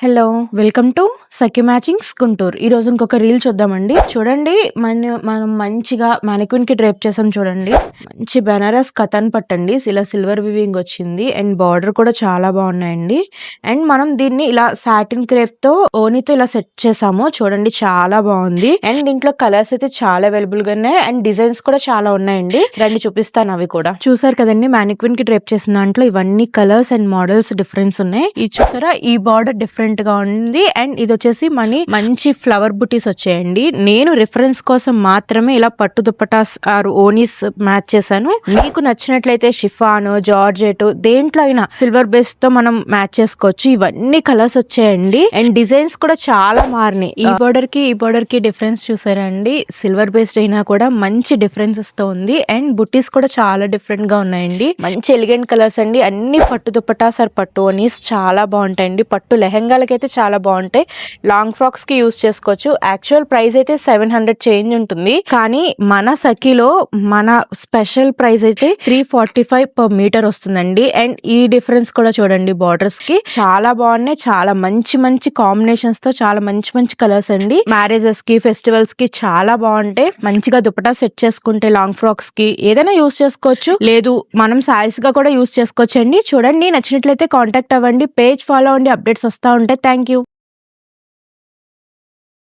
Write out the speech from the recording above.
Hello welcome to Sakhi matchings Guntur. ఈ రోజు ఇంకొక రీల్ చూద్దామండి. చూడండి మనం మంచిగా మానిక్విన్ కి డ్రేప్ చేసాం. చూడండి మంచి బెనారస్ కథన్ పట్టండి, ఇలా సిల్వర్ వివింగ్ వచ్చింది అండ్ బార్డర్ కూడా చాలా బాగున్నాయండి. అండ్ మనం దీన్ని ఇలా సాటిన్ క్రేప్ తో ఓనితో ఇలా సెట్ చేసాము. చూడండి చాలా బాగుంది. అండ్ దీంట్లో కలర్స్ అయితే చాలా అవైలబుల్ గా ఉన్నాయి అండ్ డిజైన్స్ కూడా చాలా ఉన్నాయండి. రండి చూపిస్తాను. అవి కూడా చూసారు కదండి, మానిక్విన్ కి డ్రేప్ చేసిన దాంట్లో ఇవన్నీ కలర్స్ అండ్ మోడల్స్ డిఫరెన్స్ ఉన్నాయి. ఇది చూసారా, ఈ బార్డర్ డిఫరెంట్ గా ఉంది అండ్ ఇది వచ్చేసి మంచి ఫ్లవర్ బుటీస్ వచ్చాయండి. నేను రిఫరెన్స్ కోసం మాత్రమే ఇలా పట్టు దుప్పటాస్ ఆర్ ఓనీస్ మ్యాచ్ చేశాను. మీకు నచ్చినట్లయితే షిఫాన్, జార్జెట్ దేంట్లో అయినా సిల్వర్ బేస్ తో మనం మ్యాచ్ చేసుకోవచ్చు. ఇవన్నీ కలర్స్ వచ్చాయండి అండ్ డిజైన్స్ కూడా చాలా మారినాయి. ఈ బోర్డర్ కి డిఫరెన్స్ చూసారా అండి. సిల్వర్ బేస్డ్ అయినా కూడా మంచి డిఫరెన్సెస్ తో ఉంది అండ్ బుటీస్ కూడా చాలా డిఫరెంట్ గా ఉన్నాయండి. మంచి ఎలిగెంట్ కలర్స్ అండి. అన్ని పట్టు దుప్పటాస్ ఆర్ పట్టు ఓనీస్ చాలా బాగుంటాయండి. పట్టు లెహంగాలకి అయితే చాలా బాగుంటాయి. లాంగ్ ఫ్రాక్స్ కి యూస్ చేసుకోవచ్చు. యాక్చువల్ ప్రైస్ అయితే 700 చేంజ్ ఉంటుంది, కానీ మన సఖిలో మన స్పెషల్ ప్రైస్ అయితే 345 per మీటర్ వస్తుందండి. అండ్ ఈ డిఫరెన్స్ కూడా చూడండి, బార్డర్స్ కి చాలా బాగున్నాయి. చాలా మంచి కాంబినేషన్స్ తో చాలా మంచి కలర్స్ అండి. మ్యారేజెస్ కి ఫెస్టివల్స్ కి చాలా బాగుంటాయి. మంచిగా దుపట్టా సెట్ చేసుకుంటే లాంగ్ ఫ్రాక్స్ కి ఏదైనా యూస్ చేసుకోవచ్చు, లేదు మనం సారీస్ గా కూడా యూస్ చేసుకోవచ్చు అండి. చూడండి, నచ్చినట్లయితే కాంటాక్ట్ అవ్వండి. పేజ్ ఫాలో అవ్వండి, అప్డేట్స్ వస్తా ఉంటాయి. Thank you.